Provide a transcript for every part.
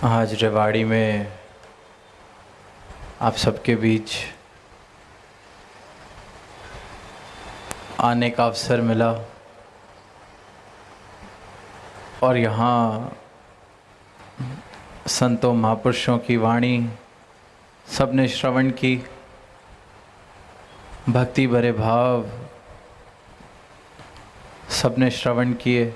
आज रेवाड़ी में आप सबके बीच आने का अवसर मिला और यहाँ संतों महापुरुषों की वाणी सबने श्रवण की। भक्ति भरे भाव सबने श्रवण किए।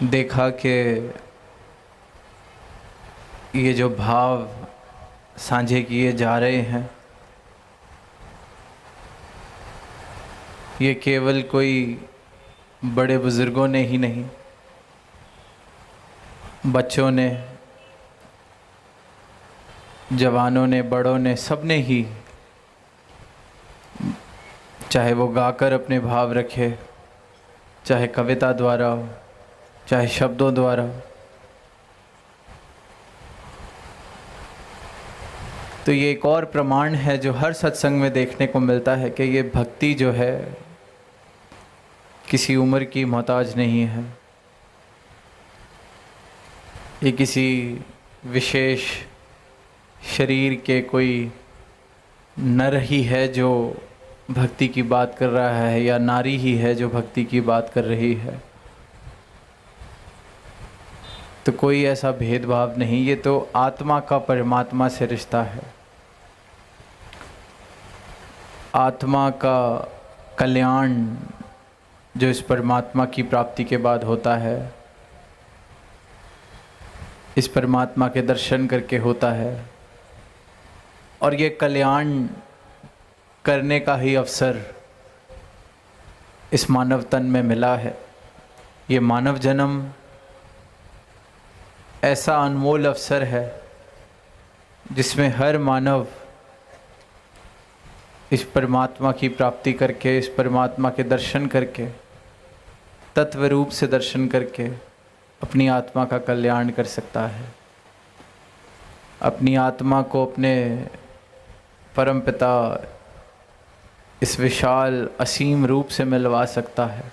देखा कि ये जो भाव साझे किए जा रहे हैं ये केवल कोई बड़े बुज़ुर्गों ने ही नहीं, बच्चों ने, जवानों ने, बड़ों ने, सब ने ही, चाहे वो गाकर अपने भाव रखे, चाहे कविता द्वारा, चाहे शब्दों द्वारा। तो ये एक और प्रमाण है जो हर सत्संग में देखने को मिलता है कि ये भक्ति जो है किसी उम्र की मोहताज नहीं है। ये किसी विशेष शरीर के कोई नर ही है जो भक्ति की बात कर रहा है या नारी ही है जो भक्ति की बात कर रही है। तो कोई ऐसा भेदभाव नहीं, ये तो आत्मा का परमात्मा से रिश्ता है। आत्मा का कल्याण जो इस परमात्मा की प्राप्ति के बाद होता है, इस परमात्मा के दर्शन करके होता है। और ये कल्याण करने का ही अवसर इस मानव तन में मिला है। ये मानव जन्म ऐसा अनमोल अवसर है जिसमें हर मानव इस परमात्मा की प्राप्ति करके, इस परमात्मा के दर्शन करके, तत्व रूप से दर्शन करके अपनी आत्मा का कल्याण कर सकता है। अपनी आत्मा को अपने परमपिता इस विशाल असीम रूप से मिलवा सकता है।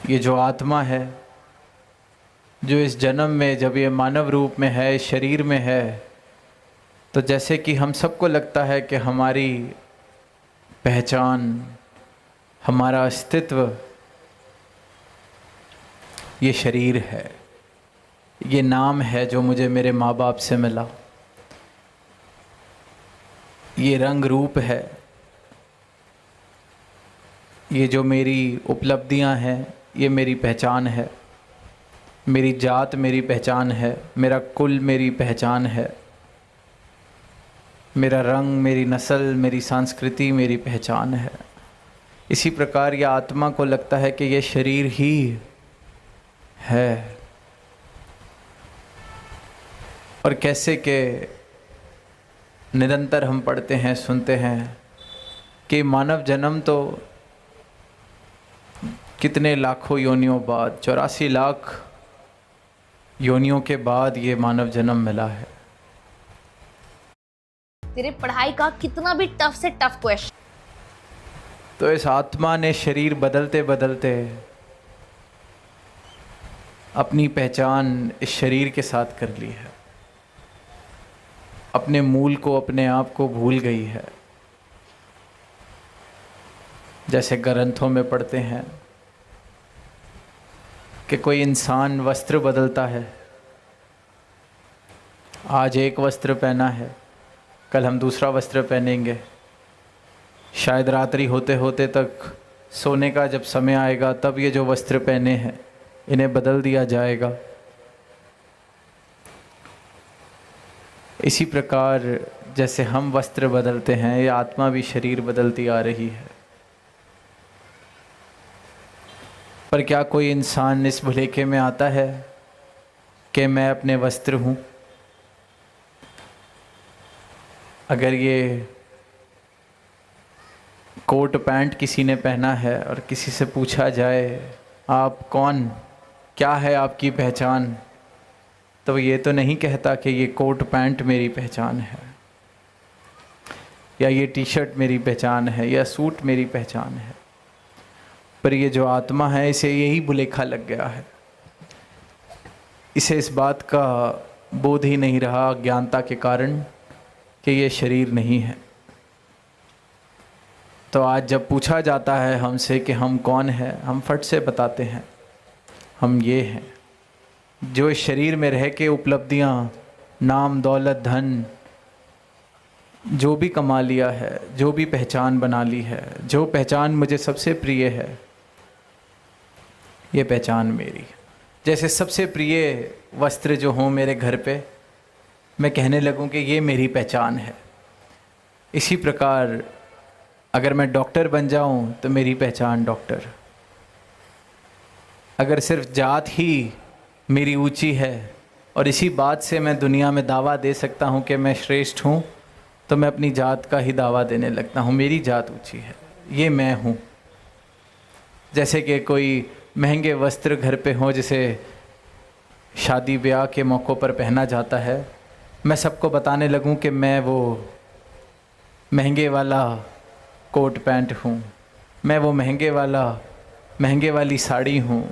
ये जो आत्मा है जो इस जन्म में जब ये मानव रूप में है, इस शरीर में है, तो जैसे कि हम सबको लगता है कि हमारी पहचान, हमारा अस्तित्व ये शरीर है, ये नाम है जो मुझे मेरे माँ बाप से मिला, ये रंग रूप है, ये जो मेरी उपलब्धियां हैं ये मेरी पहचान है, मेरी जात मेरी पहचान है, मेरा कुल मेरी पहचान है, मेरा रंग, मेरी नस्ल, मेरी संस्कृति मेरी पहचान है। इसी प्रकार यह आत्मा को लगता है कि ये शरीर ही है। और कैसे के निरंतर हम पढ़ते हैं, सुनते हैं कि मानव जन्म तो कितने लाखों योनियों बाद, 84 लाख योनियों के बाद ये मानव जन्म मिला है। तेरे पढ़ाई का कितना भी टफ से टफ क्वेश्चन, तो इस आत्मा ने शरीर बदलते बदलते अपनी पहचान इस शरीर के साथ कर ली है। अपने मूल को, अपने आप को भूल गई है। जैसे ग्रंथों में पढ़ते हैं कि कोई इंसान वस्त्र बदलता है। आज एक वस्त्र पहना है, कल हम दूसरा वस्त्र पहनेंगे। शायद रात्रि होते होते तक सोने का जब समय आएगा तब ये जो वस्त्र पहने हैं इन्हें बदल दिया जाएगा। इसी प्रकार जैसे हम वस्त्र बदलते हैं, ये आत्मा भी शरीर बदलती आ रही है। पर क्या कोई इंसान इस भुलेखे में आता है कि मैं अपने वस्त्र हूँ? अगर ये कोट पैंट किसी ने पहना है और किसी से पूछा जाए आप कौन, क्या है आपकी पहचान, तो ये तो नहीं कहता कि ये कोट पैंट मेरी पहचान है। या ये टी शर्ट मेरी पहचान है, या सूट मेरी पहचान है। पर ये जो आत्मा है, इसे यही भुलेखा लग गया है। इसे इस बात का बोध ही नहीं रहा अज्ञानता के कारण कि ये शरीर नहीं है। तो आज जब पूछा जाता है हमसे कि हम कौन हैं, हम फट से बताते हैं हम ये हैं जो इस शरीर में रह के उपलब्धियाँ, नाम, दौलत, धन जो भी कमा लिया है, जो भी पहचान बना ली है, जो पहचान मुझे सबसे प्रिय है, ये पहचान मेरी। जैसे सबसे प्रिय वस्त्र जो हों मेरे घर पे, मैं कहने लगूं कि ये मेरी पहचान है। इसी प्रकार अगर मैं डॉक्टर बन जाऊं तो मेरी पहचान डॉक्टर। अगर सिर्फ जात ही मेरी ऊंची है और इसी बात से मैं दुनिया में दावा दे सकता हूं कि मैं श्रेष्ठ हूं, तो मैं अपनी जात का ही दावा देने लगता हूं, मेरी जात ऊंची है, ये मैं हूं। जैसे कि कोई महंगे वस्त्र घर पे हों, जिसे शादी ब्याह के मौक़ों पर पहना जाता है, मैं सबको बताने लगूं कि मैं वो महंगे वाला कोट पैंट हूँ, मैं वो महंगे वाली साड़ी हूँ,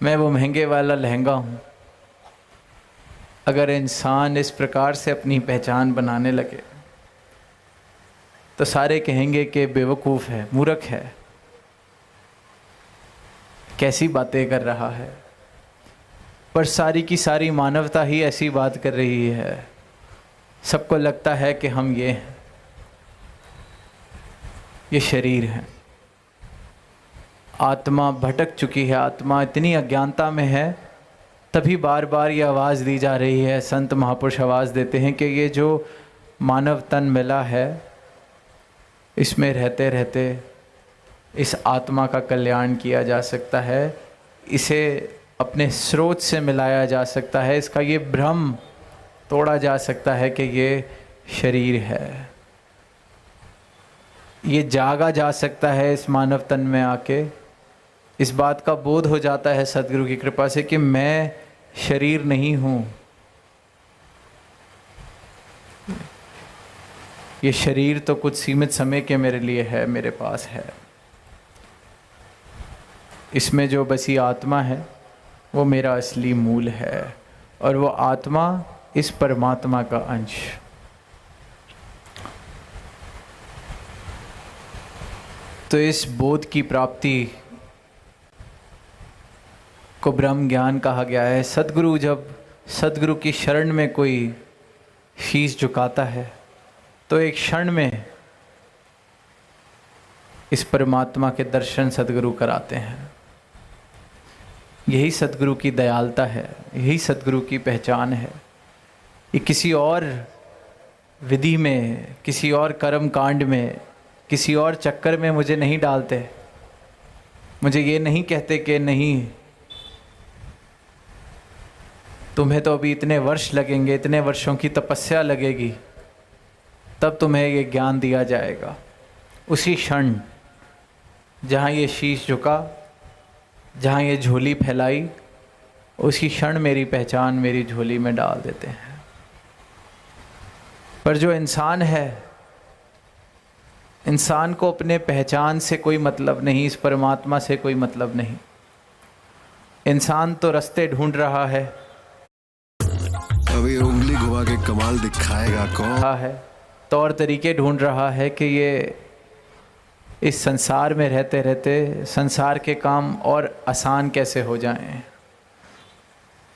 मैं वो महंगे वाला लहंगा हूँ। अगर इंसान इस प्रकार से अपनी पहचान बनाने लगे तो सारे कहेंगे कि बेवकूफ़ है, मूर्ख है, कैसी बातें कर रहा है। पर सारी की सारी मानवता ही ऐसी बात कर रही है। सबको लगता है कि हम ये हैं, ये शरीर है। आत्मा भटक चुकी है, आत्मा इतनी अज्ञानता में है, तभी बार बार ये आवाज़ दी जा रही है, संत महापुरुष आवाज़ देते हैं कि ये जो मानव तन मिला है, इसमें रहते रहते इस आत्मा का कल्याण किया जा सकता है, इसे अपने स्रोत से मिलाया जा सकता है, इसका ये भ्रम तोड़ा जा सकता है कि ये शरीर है। ये जागा जा सकता है इस मानव तन में आके। इस बात का बोध हो जाता है सदगुरु की कृपा से कि मैं शरीर नहीं हूँ, ये शरीर तो कुछ सीमित समय के मेरे लिए है, मेरे पास है। इसमें जो बसी आत्मा है वो मेरा असली मूल है, और वो आत्मा इस परमात्मा का अंश। तो इस बोध की प्राप्ति को ब्रह्म ज्ञान कहा गया है। जब सदगुरु की शरण में कोई शीश झुकाता है तो एक क्षण में इस परमात्मा के दर्शन सदगुरु कराते हैं। यही सदगुरु की दयालुता है, यही सदगुरु की पहचान है। ये किसी और विधि में, किसी और कर्म कांड में, किसी और चक्कर में मुझे नहीं डालते। मुझे ये नहीं कहते कि नहीं, तुम्हें तो अभी इतने वर्ष लगेंगे, इतने वर्षों की तपस्या लगेगी, तब तुम्हें ये ज्ञान दिया जाएगा। उसी क्षण जहाँ ये शीश झुका, जहाँ ये झोली फैलाई, उसी क्षण मेरी पहचान मेरी झोली में डाल देते हैं। पर जो इंसान है, इंसान को अपने पहचान से कोई मतलब नहीं, इस परमात्मा से कोई मतलब नहीं। इंसान तो रास्ते ढूंढ रहा है, अभी उंगली घुमा के कमाल दिखाएगा कौन है, तौर तरीके ढूंढ रहा है कि ये इस संसार में रहते रहते संसार के काम और आसान कैसे हो जाएं।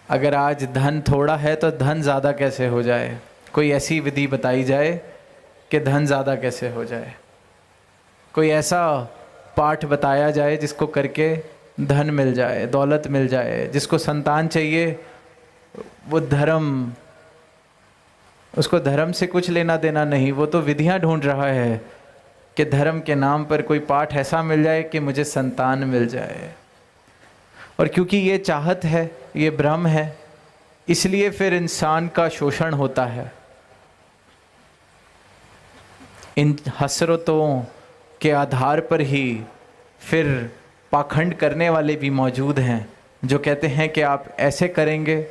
अगर आज धन थोड़ा है तो धन ज़्यादा कैसे हो जाए, कोई ऐसी विधि बताई जाए कि धन ज़्यादा कैसे हो जाए। कोई ऐसा पाठ बताया जाए जिसको करके धन मिल जाए, दौलत मिल जाए। जिसको संतान चाहिए वो धर्म, उसको धर्म से कुछ लेना देना नहीं, वो तो विधियां ढूंढ रहा है कि धर्म के नाम पर कोई पाठ ऐसा मिल जाए कि मुझे संतान मिल जाए। और क्योंकि ये चाहत है, ये भ्रम है, इसलिए फिर इंसान का शोषण होता है। इन हसरतों के आधार पर ही फिर पाखंड करने वाले भी मौजूद हैं, जो कहते हैं कि आप ऐसे करेंगे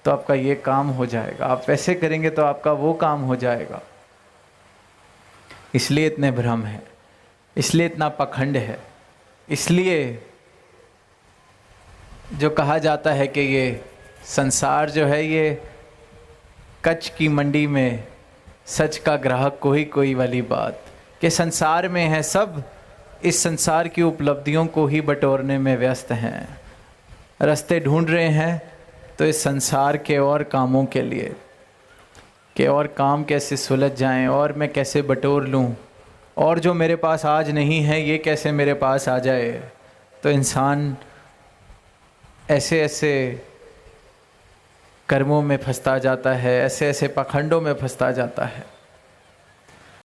तो आपका ये काम हो जाएगा, आप वैसे करेंगे तो आपका वो काम हो जाएगा। इसलिए इतने भ्रम है, इसलिए इतना पखंड है, इसलिए जो कहा जाता है कि ये संसार जो है ये कच्छ की मंडी में सच का ग्राहक कोई कोई वाली बात, कि संसार में है सब, इस संसार की उपलब्धियों को ही बटोरने में व्यस्त हैं, रास्ते ढूंढ रहे हैं तो इस संसार के और कामों के लिए, कि और काम कैसे सुलझ जाएं और मैं कैसे बटोर लूं, और जो मेरे पास आज नहीं है ये कैसे मेरे पास आ जाए। तो इंसान ऐसे ऐसे कर्मों में फंसता जाता है, ऐसे ऐसे पखंडों में फंसता जाता है।